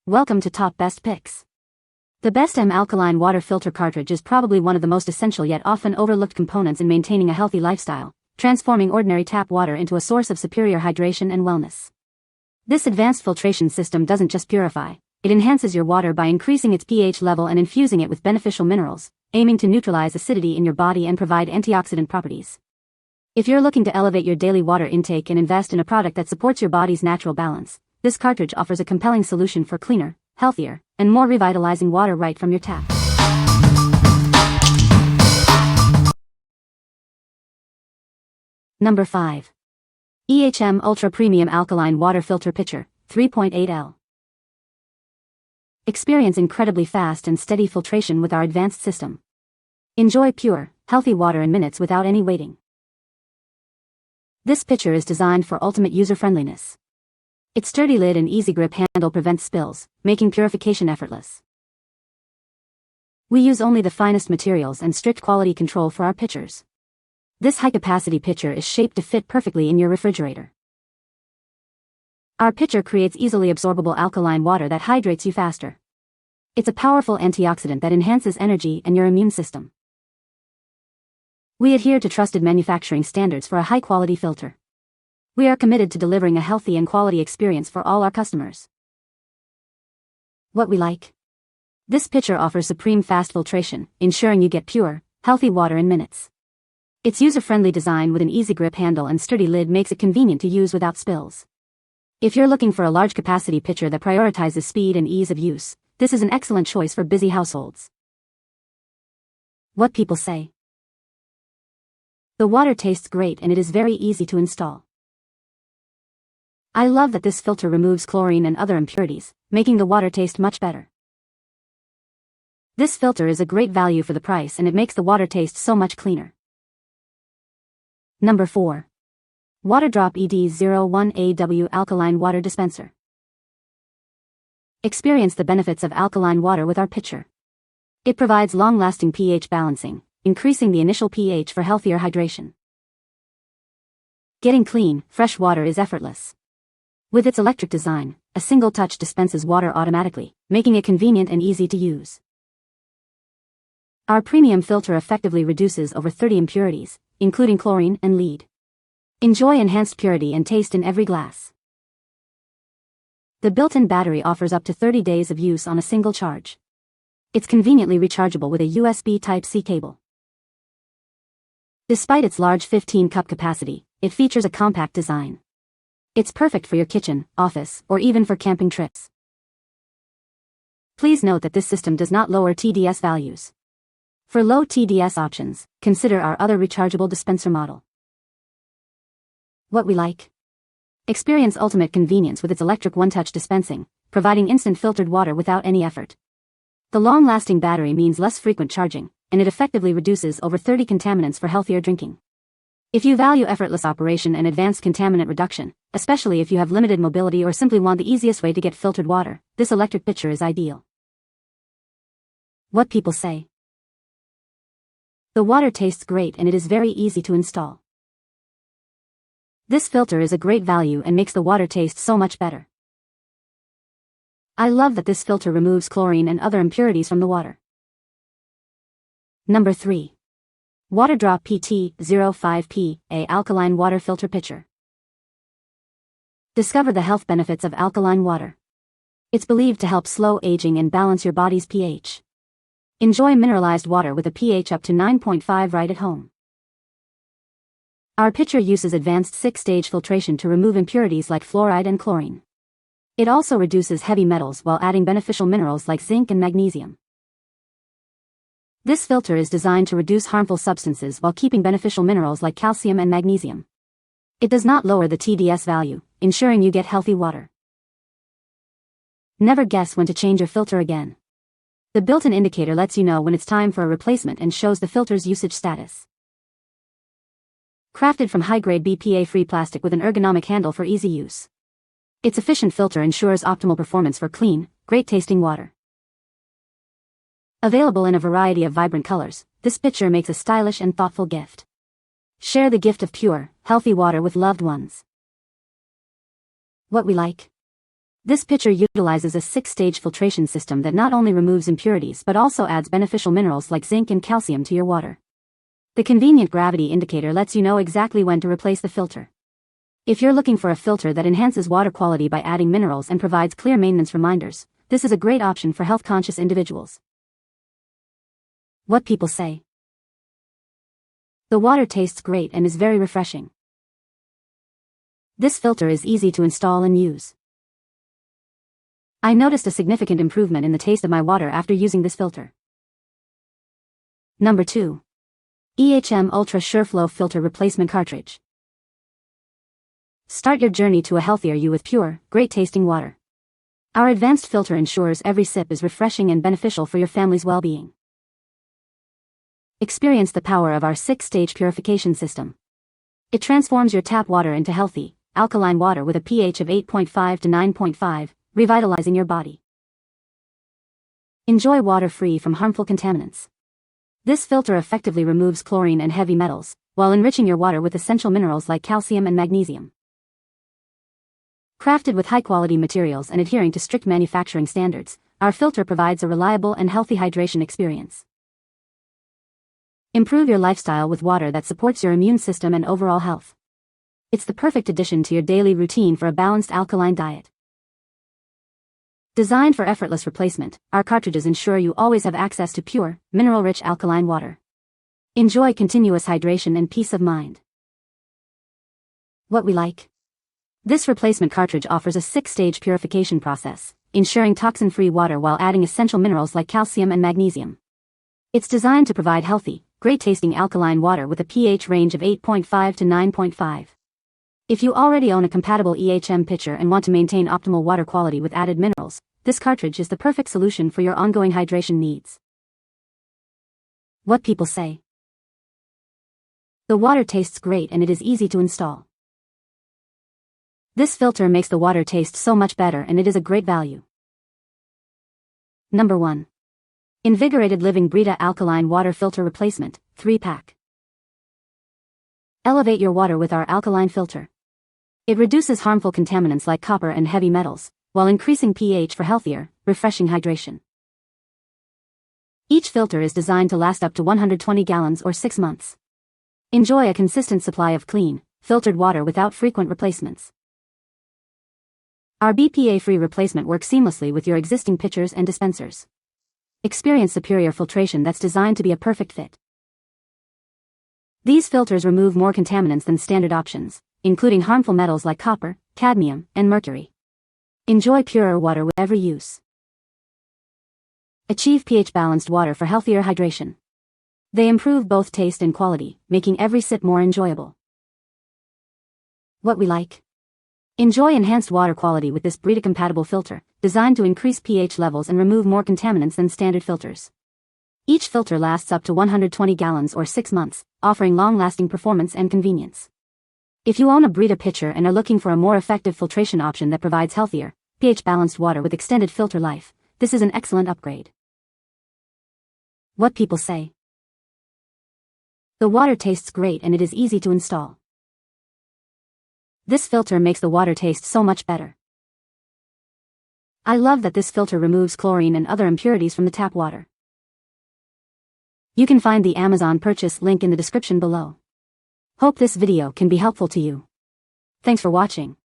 Welcome to Top Best Picks. The Ehm Alkaline water filter cartridge is probably one of the most essential yet often overlooked components in maintaining a healthy lifestyle, transforming ordinary tap water into a source of superior hydration and wellness. This advanced filtration system doesn't just purify, it enhances your water by increasing its pH level and infusing it with beneficial minerals, aiming to neutralize acidity in your body and provide antioxidant properties. If you're looking to elevate your daily water intake and invest in a product that supports your body's natural balance, this cartridge offers a compelling solution for cleaner, healthier, and more revitalizing water right from your tap. Number 5. Ehm Ultra Premium Alkaline Water Filter Pitcher, 3.8L. Experience incredibly fast and steady filtration with our advanced system. Enjoy pure, healthy water in minutes without any waiting. This pitcher is designed for ultimate user-friendliness. Its sturdy lid and easy grip handle prevents spills, making purification effortless. We use only the finest materials and strict quality control for our pitchers. This high-capacity pitcher is shaped to fit perfectly in your refrigerator. Our pitcher creates easily absorbable alkaline water that hydrates you faster. It's a powerful antioxidant that enhances energy and your immune system. We adhere to trusted manufacturing standards for a high-quality filter. We are committed to delivering a healthy and quality experience for all our customers. What we like? This pitcher offers supreme fast filtration, ensuring you get pure, healthy water in minutes. Its user-friendly design with an easy grip handle and sturdy lid makes it convenient to use without spills. If you're looking for a large-capacity pitcher that prioritizes speed and ease of use, this is an excellent choice for busy households. What people say? The water tastes great and it is very easy to install. I love that this filter removes chlorine and other impurities, making the water taste much better. This filter is a great value for the price and it makes the water taste so much cleaner. Number 4. Waterdrop ED01AW Alkaline Water Dispenser. Experience the benefits of alkaline water with our pitcher. It provides long-lasting pH balancing, increasing the initial pH for healthier hydration. Getting clean, fresh water is effortless. With its electric design, a single touch dispenses water automatically, making it convenient and easy to use. Our premium filter effectively reduces over 30 impurities, including chlorine and lead. Enjoy enhanced purity and taste in every glass. The built-in battery offers up to 30 days of use on a single charge. It's conveniently rechargeable with a USB Type-C cable. Despite its large 15-cup capacity, it features a compact design. It's perfect for your kitchen, office, or even for camping trips. Please note that this system does not lower TDS values. For low TDS options, consider our other rechargeable dispenser model. What we like? Experience ultimate convenience with its electric one-touch dispensing, providing instant filtered water without any effort. The long-lasting battery means less frequent charging, and it effectively reduces over 30 contaminants for healthier drinking. If you value effortless operation and advanced contaminant reduction, especially if you have limited mobility or simply want the easiest way to get filtered water, this electric pitcher is ideal. What people say? The water tastes great and it is very easy to install. This filter is a great value and makes the water taste so much better. I love that this filter removes chlorine and other impurities from the water. Number 3. Waterdrop PT05P, a Alkaline Water Filter Pitcher. Discover the health benefits of alkaline water. It's believed to help slow aging and balance your body's pH. Enjoy mineralized water with a pH up to 9.5 right at home. Our pitcher uses advanced 6-stage filtration to remove impurities like fluoride and chlorine. It also reduces heavy metals while adding beneficial minerals like zinc and magnesium. This filter is designed to reduce harmful substances while keeping beneficial minerals like calcium and magnesium. It does not lower the TDS value, ensuring you get healthy water. Never guess when to change your filter again. The built-in indicator lets you know when it's time for a replacement and shows the filter's usage status. Crafted from high-grade BPA-free plastic with an ergonomic handle for easy use. Its efficient filter ensures optimal performance for clean, great-tasting water. Available in a variety of vibrant colors, this pitcher makes a stylish and thoughtful gift. Share the gift of pure, healthy water with loved ones. What we like? This pitcher utilizes a 6-stage filtration system that not only removes impurities but also adds beneficial minerals like zinc and calcium to your water. The convenient gravity indicator lets you know exactly when to replace the filter. If you're looking for a filter that enhances water quality by adding minerals and provides clear maintenance reminders, this is a great option for health-conscious individuals. What people say. The water tastes great and is very refreshing. This filter is easy to install and use. I noticed a significant improvement in the taste of my water after using this filter. Number 2. Ehm Ultra SureFlow Filter Replacement Cartridge. Start your journey to a healthier you with pure, great-tasting water. Our advanced filter ensures every sip is refreshing and beneficial for your family's well-being. Experience the power of our 6-stage purification system. It transforms your tap water into healthy, alkaline water with a pH of 8.5 to 9.5, revitalizing your body. Enjoy water free from harmful contaminants. This filter effectively removes chlorine and heavy metals, while enriching your water with essential minerals like calcium and magnesium. Crafted with high-quality materials and adhering to strict manufacturing standards, our filter provides a reliable and healthy hydration experience. Improve your lifestyle with water that supports your immune system and overall health. It's the perfect addition to your daily routine for a balanced alkaline diet. Designed for effortless replacement, our cartridges ensure you always have access to pure, mineral-rich alkaline water. Enjoy continuous hydration and peace of mind. What we like. This replacement cartridge offers a 6-stage purification process, ensuring toxin-free water while adding essential minerals like calcium and magnesium. It's designed to provide healthy, great-tasting alkaline water with a pH range of 8.5 to 9.5. If you already own a compatible EHM pitcher and want to maintain optimal water quality with added minerals, this cartridge is the perfect solution for your ongoing hydration needs. What people say. The water tastes great and it is easy to install. This filter makes the water taste so much better and it is a great value. Number 1. Invigorated Living Brita Alkaline Water Filter Replacement, 3-pack. Elevate your water with our alkaline filter. It reduces harmful contaminants like copper and heavy metals, while increasing pH for healthier, refreshing hydration. Each filter is designed to last up to 120 gallons or 6 months. Enjoy a consistent supply of clean, filtered water without frequent replacements. Our BPA-free replacement works seamlessly with your existing pitchers and dispensers. Experience superior filtration that's designed to be a perfect fit. These filters remove more contaminants than standard options, including harmful metals like copper, cadmium, and mercury. Enjoy purer water with every use. Achieve pH-balanced water for healthier hydration. They improve both taste and quality, making every sip more enjoyable. What we like. Enjoy enhanced water quality with this Brita-compatible filter, designed to increase pH levels and remove more contaminants than standard filters. Each filter lasts up to 120 gallons or 6 months, offering long-lasting performance and convenience. If you own a Brita pitcher and are looking for a more effective filtration option that provides healthier, pH-balanced water with extended filter life, this is an excellent upgrade. What people say. The water tastes great and it is easy to install. This filter makes the water taste so much better. I love that this filter removes chlorine and other impurities from the tap water. You can find the Amazon purchase link in the description below. Hope this video can be helpful to you. Thanks for watching.